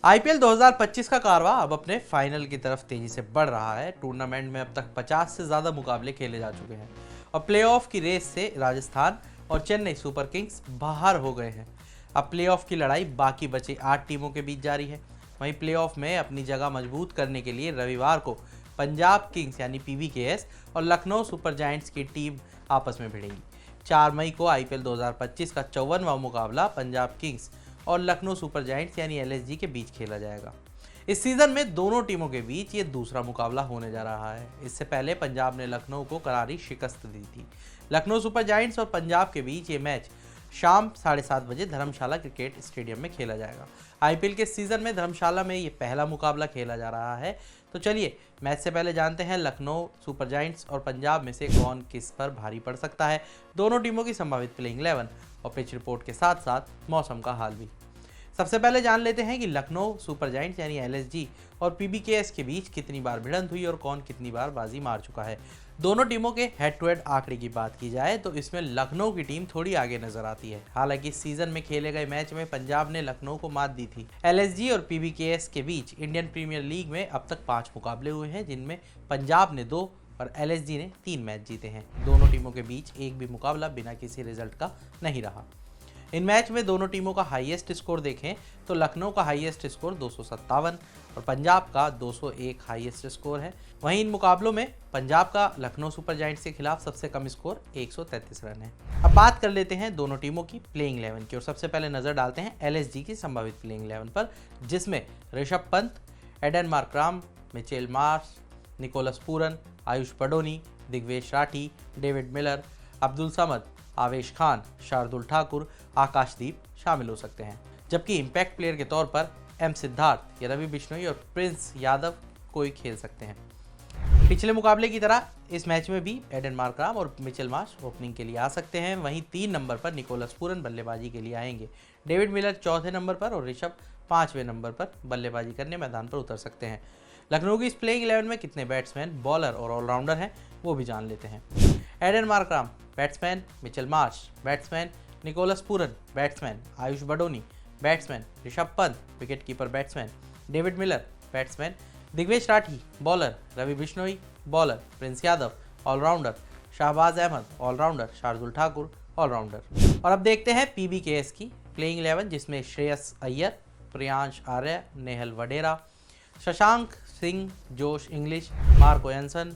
IPL 2025 का कारवां अब अपने फाइनल की तरफ तेजी से बढ़ रहा है। टूर्नामेंट में अब तक 50 से ज़्यादा मुकाबले खेले जा चुके हैं और प्लेऑफ की रेस से राजस्थान और चेन्नई सुपर किंग्स बाहर हो गए हैं। अब प्लेऑफ की लड़ाई बाकी बची 8 टीमों के बीच जारी है। वहीं प्लेऑफ में अपनी जगह मजबूत करने के लिए रविवार को पंजाब किंग्स यानी पीवीकेएस और लखनऊ सुपर जायंट्स की टीम आपस में भिड़ेंगी। 4 मई को आईपीएल 2025 का 54वां मुकाबला पंजाब किंग्स और लखनऊ सुपर जायंट्स यानी एलएसजी के बीच खेला जाएगा। इस सीजन में दोनों टीमों के बीच ये दूसरा मुकाबला होने जा रहा है। इससे पहले पंजाब ने लखनऊ को करारी शिकस्त दी थी। लखनऊ सुपर जायंट्स और पंजाब के बीच ये मैच शाम 7:30 बजे धर्मशाला क्रिकेट स्टेडियम में खेला जाएगा। आईपीएल के सीजन में धर्मशाला में ये पहला मुकाबला खेला जा रहा है। तो चलिए मैच से पहले जानते हैं लखनऊ सुपर जायंट्स और पंजाब में से कौन किस पर भारी पड़ सकता है, दोनों टीमों की संभावित प्लेइंग 11 और पिच रिपोर्ट के साथ साथ मौसम का हाल भी। सबसे पहले जान लेते हैं कि लखनऊ सुपर जायंट्स यानी एलएसजी और पीबीकेएस के बीच कितनी बार भिड़ंत हुई और कौन कितनी बार बाजी मार चुका है। दोनों टीमों के हेड टू हेड आंकड़े की बात की जाए तो इसमें लखनऊ की टीम थोड़ी आगे नजर आती है। हालांकि इस सीजन में खेले गए मैच में पंजाब ने लखनऊ को मात दी थी। एलएसजी और पीबीकेएस के बीच इंडियन प्रीमियर लीग में अब तक 5 मुकाबले हुए हैं, जिनमें पंजाब ने 2 और एलएसजी ने 3 मैच जीते हैं। दोनों टीमों के बीच एक भी मुकाबला बिना किसी रिजल्ट का नहीं रहा। इन मैच में दोनों टीमों का हाईएस्ट स्कोर देखें तो लखनऊ का हाईएस्ट स्कोर 257 और पंजाब का 201 हाईएस्ट स्कोर है। वहीं इन मुकाबलों में पंजाब का लखनऊ सुपर जायंट्स के खिलाफ सबसे कम स्कोर 133 रन है। अब बात कर लेते हैं दोनों टीमों की प्लेइंग 11 की और सबसे पहले नजर डालते हैं एलएसजी की संभावित प्लेइंग 11 पर, जिसमें Rishabh Pant, Aiden Markram, Mitchell Marsh, Nicholas Pooran, Ayush Badoni, Digvesh Rathi, David Miller, Abdul Samad, Avesh Khan, Shardul Thakur, आकाशदीप शामिल हो सकते हैं। जबकि इंपैक्ट प्लेयर के तौर पर एम सिद्धार्थ या रवि बिश्नोई और प्रिंस यादव कोई खेल सकते हैं। पिछले मुकाबले की तरह इस मैच में भी एडन मार्कराम और मिचेल मार्श ओपनिंग के लिए आ सकते हैं। वहीं 3 नंबर पर निकोलस पूरन बल्लेबाजी के लिए आएंगे। डेविड मिलर 4थे नंबर पर और ऋषभ 5वें नंबर पर बल्लेबाजी करने मैदान पर उतर सकते हैं। लखनऊ की इस प्लेइंग 11 में कितने बैट्समैन, बॉलर और ऑलराउंडर हैं वो भी जान लेते हैं। Aiden Markram batsman, Mitchell Marsh batsman, Nicholas Pooran batsman, Ayush Badoni batsman, Rishabh Pant wicketkeeper batsman, David Miller batsman, Digvesh Rathi bowler, Ravi Bishnoi bowler, Prince Yadav all rounder, Shahbaz Ahmed all rounder, Shardul Thakur all rounder. और अब देखते हैं पीबीकेएस की प्लेइंग 11, जिसमें श्रेयस अय्यर, प्रियांश आर्य, नेहल वडेरा, Shashank Singh, Josh Inglis, Marco Jansen,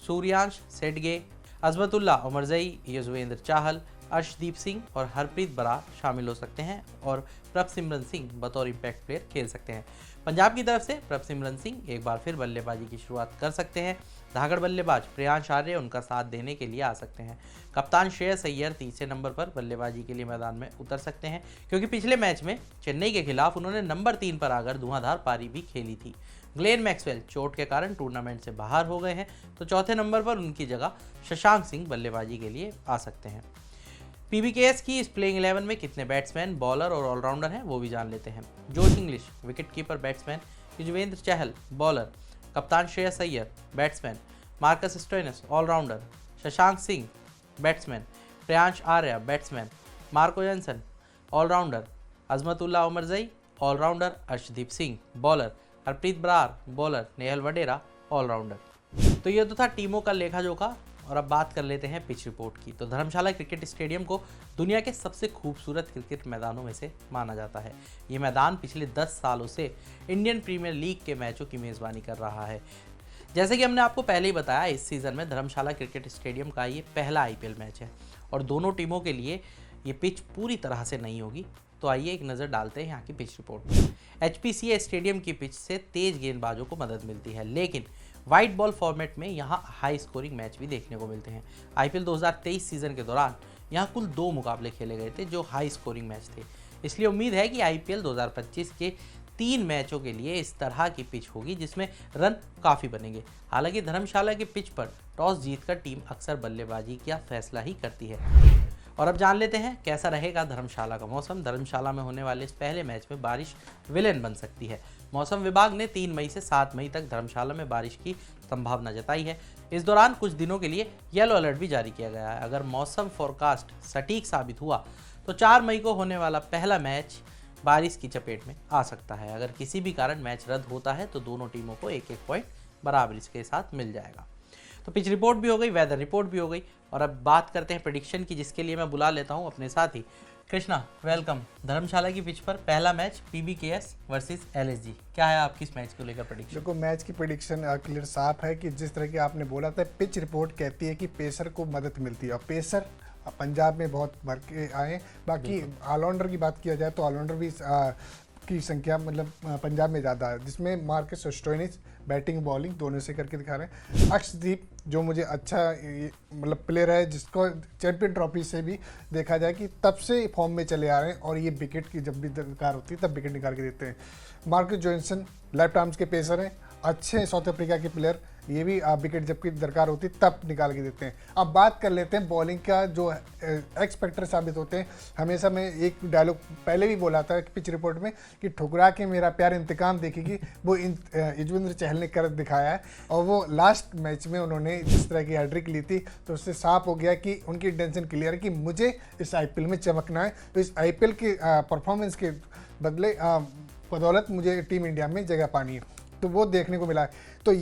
Suryansh Shedge, Azmatullah Omarzai, Yuzvendra Chahal, Arshdeep Singh और हरप्रीत बरार शामिल हो सकते हैं और प्रभसिमरन सिंह बतौर इंपैक्ट प्लेयर खेल सकते हैं। पंजाब की तरफ से प्रभसिमरन सिंह एक बार फिर बल्लेबाजी की शुरुआत कर सकते हैं। धाकड़ बल्लेबाज प्रियांश आर्य उनका साथ देने के लिए आ सकते हैं। कप्तान श्रेयस अय्यर 3 नंबर पर बल्लेबाजी के लिए मैदान में उतर सकते हैं, क्योंकि पिछले मैच में चेन्नई के खिलाफ उन्होंने नंबर 3 पर आकर धुआंधार पारी भी खेली थी। ग्लेन मैक्सवेल चोट के कारण टूर्नामेंट से बाहर हो गए हैं, तो 4थे नंबर पर उनकी जगह शशांक सिंह बल्लेबाजी के लिए आ सकते हैं। पीबीकेएस की इस प्लेइंग 11 में कितने बैट्समैन, बॉलर और ऑलराउंडर हैं वो भी जान लेते हैं। Josh Inglis wicketkeeper batsman, Yuzvendra Chahal bowler, कप्तान Shreyas Iyer batsman, Marcus Stoinis allrounder, Shashank Singh batsman, Priyansh Arya batsman, Marco Jansen allrounder, Azmatullah Omarzai allrounder, Arshdeep Singh bowler, Harpreet Brar bowler, Nehal Wadhera allrounder. तो ये तो था टीमों का लेखा जोखा। और अब बात कर लेते हैं पिच रिपोर्ट की। तो धर्मशाला क्रिकेट स्टेडियम को दुनिया के सबसे खूबसूरत क्रिकेट मैदानों में से माना जाता है। ये मैदान पिछले 10 सालों से इंडियन प्रीमियर लीग के मैचों की मेज़बानी कर रहा है। जैसे कि हमने आपको पहले ही बताया, इस सीज़न में धर्मशाला क्रिकेट स्टेडियम का ये पहला आईपीएल मैच है और दोनों टीमों के लिए ये पिच पूरी तरह से नई होगी। तो आइए एक नज़र डालते हैं यहाँ की पिच रिपोर्ट पर। एचपीसीए स्टेडियम की पिच से तेज गेंदबाजों को मदद मिलती है, लेकिन वाइट बॉल फॉर्मेट में यहाँ हाई स्कोरिंग मैच भी देखने को मिलते हैं। आईपीएल 2023 सीजन के दौरान यहाँ कुल 2 मुकाबले खेले गए थे जो हाई स्कोरिंग मैच थे। इसलिए उम्मीद है कि आईपीएल 2025 के 3 मैचों के लिए इस तरह की पिच होगी जिसमें रन काफ़ी बनेंगे। हालांकि धर्मशाला की पिच पर टॉस जीतकर टीम अक्सर बल्लेबाजी का फैसला ही करती है। और अब जान लेते हैं कैसा रहेगा धर्मशाला का मौसम। धर्मशाला में होने वाले इस पहले मैच में बारिश विलेन बन सकती है। मौसम विभाग ने 3 मई से 7 मई तक धर्मशाला में बारिश की संभावना जताई है। इस दौरान कुछ दिनों के लिए येलो अलर्ट भी जारी किया गया है। अगर मौसम फोरकास्ट सटीक साबित हुआ तो 4 मई को होने वाला पहला मैच बारिश की चपेट में आ सकता है। अगर किसी भी कारण मैच रद्द होता है तो दोनों टीमों को एक एक पॉइंट बराबरी के साथ मिल जाएगा। तो पिच रिपोर्ट भी हो गई, वेदर रिपोर्ट भी हो गई, और अब बात करते हैं प्रेडिक्शन की, जिसके लिए मैं बुला लेता हूं अपने साथी कृष्णा। वेलकम। धर्मशाला की पिच पर पहला मैच पीबीकेएस वर्सेस एलएसजी, क्या है आपकी इस मैच को लेकर प्रेडिक्शन? देखो, मैच की प्रेडिक्शन क्लियर साफ है कि जिस तरह की आपने बोला था, पिच रिपोर्ट कहती है कि पेसर को मदद मिलती है, और पेसर पंजाब में बहुत भर के आए। बाकी ऑलराउंडर की बात किया जाए तो ऑलराउंडर भी की संख्या मतलब पंजाब में ज़्यादा है, जिसमें मार्कस स्टोइनिस बैटिंग बॉलिंग दोनों से करके दिखा रहे हैं। अक्षदीप जो मुझे अच्छा मतलब प्लेयर है, जिसको चैंपियन ट्रॉफी से भी देखा जाए कि तब से फॉर्म में चले आ रहे हैं, और ये विकेट की जब भी दरकार होती है तब विकेट निकाल के देते हैं। मार्कस जॉनसन लेफ्ट आर्म्स के पेसर हैं, अच्छे साउथ अफ्रीका के प्लेयर, ये भी विकेट जबकि दरकार होती है तब निकाल के देते हैं। अब बात कर लेते हैं बॉलिंग का, जो एक्स फैक्टर साबित होते हैं। हमेशा मैं एक डायलॉग पहले भी बोला था पिच रिपोर्ट में कि ठुकरा के मेरा प्यार इंतकाम देखेगी, वो युजवेंद्र चहल ने कर दिखाया है। और वो लास्ट मैच में उन्होंने जिस तरह की हैट्रिक ली थी तो उससे साफ हो गया कि उनकी इंटेंशन क्लियर है कि मुझे इस आईपीएल में चमकना है। तो इस आईपीएल के परफॉर्मेंस के बदले बदौलत मुझे टीम इंडिया में जगह पानी है, तो वो देखने को मिला है। तो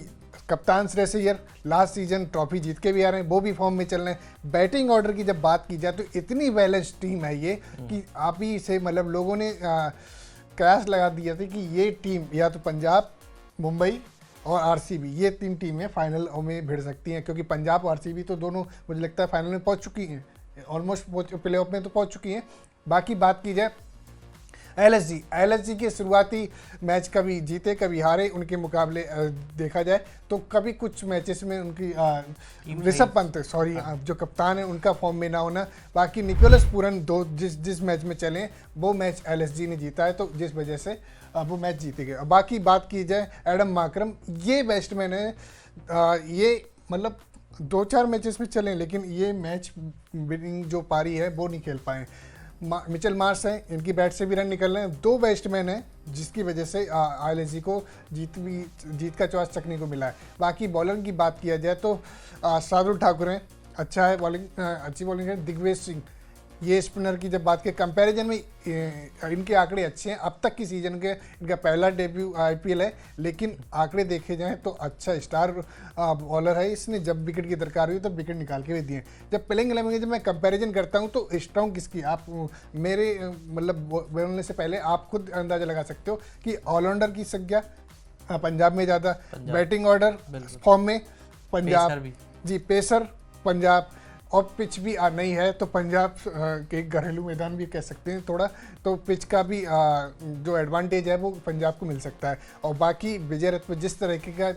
कप्तान Shreyas Iyer last season trophy जीत के भी आ रहे हैं, वो भी फॉर्म में चल रहे हैं। बैटिंग ऑर्डर की जब बात की जाए तो इतनी बैलेंस टीम है ये कि आप ही से मतलब लोगों ने कयास लगा दिया था कि ये टीम या तो पंजाब, मुंबई और आरसीबी, ये 3 टीमें फाइनल में भिड़ सकती हैं, क्योंकि पंजाब और आरसीबी तो दोनों मुझे लगता है फाइनल में पहुंच चुकी हैं, ऑलमोस्ट प्ले ऑफ में तो पहुंच चुकी हैं। बाकी बात की जाए एलएसजी के शुरुआती मैच कभी जीते कभी हारे, उनके मुकाबले देखा जाए तो कभी कुछ मैचेस में उनकी ऋषभ पंत जो कप्तान है उनका फॉर्म में ना होना। बाकी निकोलस पूरन जिस मैच में चले वो मैच एलएसजी ने जीता है, तो जिस वजह से वो मैच जीते गए। बाकी बात की जाए एडम मार्करम, ये बैट्समैन है, ये मतलब 2-4 मैचेस में चले, लेकिन ये मैच विनिंग जो पारी है वो नहीं खेल पाए। मिचेल मार्श है, इनकी बैट से भी रन निकल रहे हैं, 2 बैट्समैन हैं जिसकी वजह से एलएसजी को जीत का चांस चखने को मिला है। बाकी बॉलर की बात किया जाए तो शार्दुल ठाकुर हैं, अच्छा है बॉलिंग, अच्छी बॉलिंग है। दिग्विजय सिंह, ये स्पिनर की जब बात की कंपैरिजन में इनके आंकड़े अच्छे हैं। अब तक की सीजन के इनका पहला डेब्यू आईपीएल है, लेकिन आंकड़े देखे जाएं तो अच्छा स्टार बॉलर है। इसने जब विकेट की दरकार हुई तो विकेट निकाल के भी दिए। जब प्लेइंग 11 में जब मैं कंपैरिजन करता हूं तो स्ट्रॉन्ग किसकी, आप मेरे मतलब बोलने से पहले आप खुद अंदाजा लगा सकते हो कि ऑलराउंडर की संख्या पंजाब में ज़्यादा, बैटिंग ऑर्डर फॉर्म में पंजाब जी, पेसर पंजाब, और पिच भी नहीं है तो पंजाब के घरेलू मैदान भी कह सकते हैं थोड़ा, तो पिच का भी जो एडवांटेज है वो पंजाब को मिल सकता है। और बाकी विजय रथ पर जिस तरीके का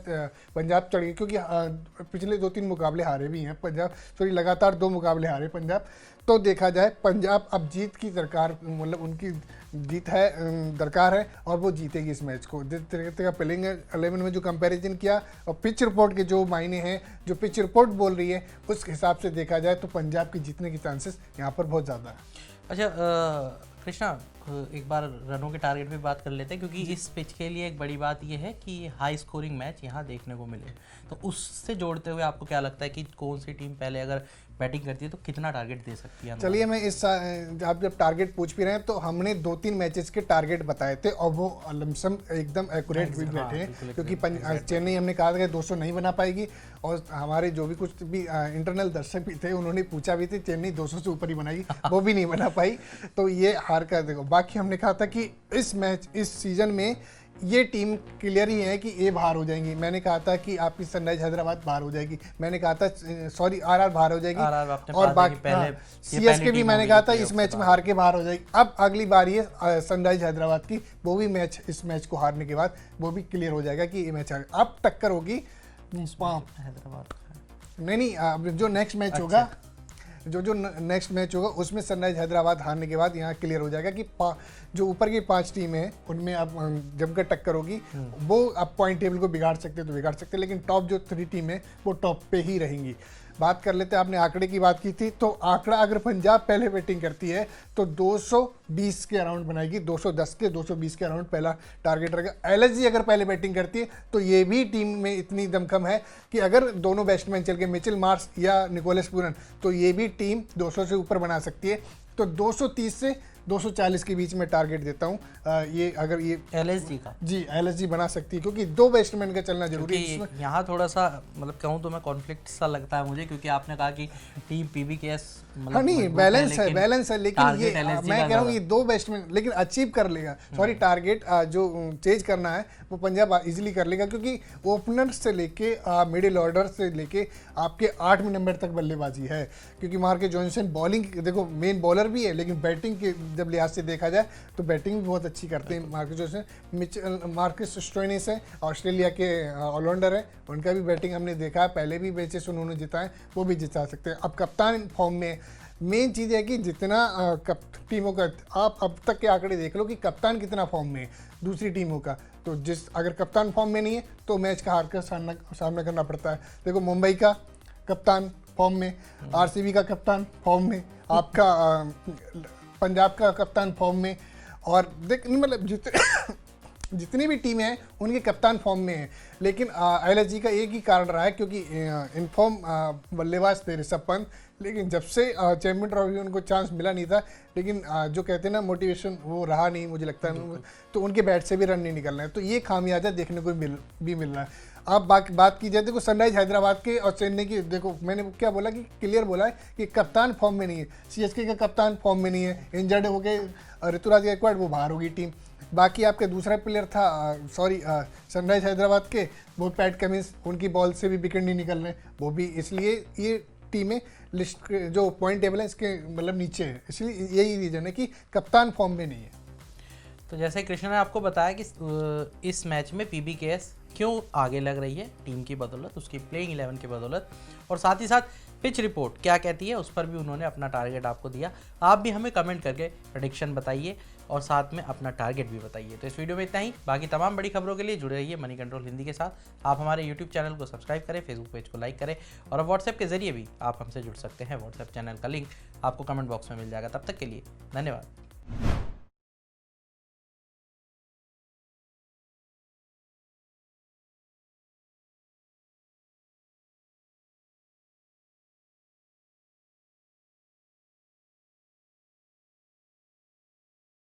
पंजाब चढ़ गई, क्योंकि पिछले 2-3 मुकाबले हारे भी हैं पंजाब, लगातार 2 मुकाबले हारे पंजाब, तो देखा जाए पंजाब अब जीत की दरकार, मतलब उनकी जीत है दरकार है और वो जीतेगी इस मैच को। जिस तरीके का प्लेइंग 11 में जो कंपैरिजन किया और पिच रिपोर्ट के जो मायने हैं, जो पिच रिपोर्ट बोल रही है, उस हिसाब से देखा जाए तो पंजाब की जीतने की चांसेस यहाँ पर बहुत ज़्यादा है। अच्छा कृष्णा, एक बार रनों के टारगेट पे बात कर लेते हैं, क्योंकि इस पिच के लिए एक बड़ी बात यह है कि हाई स्कोरिंग मैच यहाँ देखने को मिले। तो उससे जोड़ते हुए आपको क्या लगता है कि कौन सी टीम पहले अगर बैटिंग करती है तो कितना टारगेट दे सकती है? चलिए, मैं इस आप जब टारगेट पूछ भी रहे हैं तो हमने 2-3 मैचेस के टारगेट बताए थे और वो लमसम एकदम एक्यूरेट भी बैठे हैं, क्योंकि चेन्नई हमने कहा था कि 200 नहीं बना पाएगी, और हमारे जो भी कुछ भी इंटरनल दर्शक भी थे उन्होंने पूछा भी थे चेन्नई 200 से ऊपर ही बनाएगी, वो भी नहीं बना पाई, तो ये हार कर देखो। बाकी हमने कहा था कि इस सीजन में ये टीम क्लियर ही है कि ये बाहर हो जाएंगी। मैंने कहा था कि आपकी सनराइज हैदराबाद बाहर हो जाएगी, मैंने कहा था आरआर बाहर हो जाएगी, और बाकी सीएसके भी मैंने कहा था इस मैच में हार के बाहर हो जाएगी। अब अगली बारी है सनराइज हैदराबाद की, वो भी मैच इस मैच को हारने के बाद वो भी क्लियर हो जाएगा कि ये मैच अब टक्कर होगी हैदराबाद। नहीं, अब जो नेक्स्ट मैच होगा, जो नेक्स्ट मैच होगा उसमें सनराइज हैदराबाद हारने के बाद यहाँ क्लियर हो जाएगा कि जो ऊपर की 5 टीमें हैं उनमें अब जमकर टक्कर होगी। वो अब पॉइंट टेबल को बिगाड़ सकते तो बिगाड़ सकते, लेकिन टॉप जो 3 टीमें हैं वो टॉप पे ही रहेंगी। बात कर लेते हैं, आपने आंकड़े की बात की थी, तो आंकड़ा अगर पंजाब पहले बैटिंग करती है तो 220 के अराउंड बनाएगी, 210 के 220 के अराउंड पहला टारगेट रहेगा। एलएसजी अगर पहले बैटिंग करती है तो ये भी टीम में इतनी दमखम है कि अगर दोनों बैट्समैन चल के मिचेल मार्श या निकोलस पूरन, तो ये भी टीम 200 से ऊपर बना सकती है। तो 230 से 240 के बीच में टारगेट देता हूँ। ये अगर ये LSG का जी LSG बना सकती है, क्योंकि 2 बैट्समैन का चलना जरूरी है इसमें। यहाँ थोड़ा सा मतलब कहूँ तो मैं कॉन्फ्लिक्ट सा लगता है मुझे, क्योंकि आपने कहा कि टीम PBKS मतलब हाँ नहीं, बैलेंस है, लेकिन ये टारगेट LSG मैं का कह रहा हूँ ये 2 बैट्समैन लेकिन अचीव कर लेगा। सॉरी, टारगेट जो चेज करना है वो पंजाब इजीली कर लेगा, क्योंकि ओपनर से लेके मिडिल ऑर्डर से लेके आपके 8वें नंबर तक बल्लेबाजी है। क्योंकि मार्कस जॉनसन बॉलिंग देखो मेन बॉलर भी है, लेकिन बैटिंग के जब लिहाज से देखा जाए तो बैटिंग भी बहुत अच्छी करते हैं मार्कस जॉनसन। मार्कस स्टोइनिस है, ऑस्ट्रेलिया के ऑलराउंडर है, उनका भी बैटिंग हमने देखा है, पहले भी मैचेस उन्होंने जिताए, वो भी जिता सकते हैं। अब कप्तान फॉर्म में, मेन चीज़ है कि जितना टीमों का आप अब तक के आंकड़े देख लो कि कप्तान कितना फॉर्म में है दूसरी टीमों का, तो जिस अगर कप्तान फॉर्म में नहीं है तो मैच का हार का सामना करना पड़ता है। देखो मुंबई का कप्तान फॉर्म में, RCB का कप्तान फॉर्म में, आपका पंजाब का कप्तान फॉर्म में, और देख मतलब जितनी भी टीमें हैं उनके कप्तान फॉर्म में हैं। लेकिन LSG का एक ही कारण रहा है, क्योंकि इनफॉर्म बल्लेबाज थे ऋषभ पंत, लेकिन जब से चैंपियन ट्रॉफी में उनको चांस मिला नहीं था, लेकिन जो कहते हैं ना मोटिवेशन वो रहा नहीं मुझे लगता है, तो उनके बैट से भी रन नहीं निकल रहे हैं, तो ये खामियाजा देखने को मिल रहा है। आप बात की जाए, देखो सनराइज हैदराबाद के और चेन्नई की, देखो मैंने क्या बोला कि क्लियर बोला है कि कप्तान फॉर्म में नहीं है। CSK का कप्तान फॉर्म में नहीं है, इंजर्ड हो गए ऋतुराज गायकवाड़, वो बाहर होगी टीम। बाकी आपके दूसरा प्लेयर था सनराइज हैदराबाद के, वो पैट कमिंस, उनकी बॉल से भी विकेट नहीं निकल रहे, वो भी इसलिए ये टीमें लिस्ट जो पॉइंट टेबल है इसके मतलब नीचे है, इसलिए यही रीजन है कि कप्तान फॉर्म में नहीं है। तो जैसे कृष्ण ने आपको बताया कि इस मैच में PBKS क्यों आगे लग रही है टीम की बदौलत, उसकी प्लेइंग 11 की बदौलत, और साथ ही साथ पिच रिपोर्ट क्या कहती है उस पर भी उन्होंने अपना टारगेट आपको दिया। आप भी हमें कमेंट करके प्रेडिक्शन बताइए और साथ में अपना टारगेट भी बताइए। तो इस वीडियो में इतना ही, बाकी तमाम बड़ी खबरों के लिए जुड़े रहिए मनी कंट्रोल हिंदी के साथ। आप हमारे YouTube चैनल को सब्सक्राइब करें, फेसबुक पेज को लाइक करें, और व्हाट्सएप के जरिए भी आप हमसे जुड़ सकते हैं। व्हाट्सएप चैनल का लिंक आपको कमेंट बॉक्स में मिल जाएगा। तब तक के लिए धन्यवाद।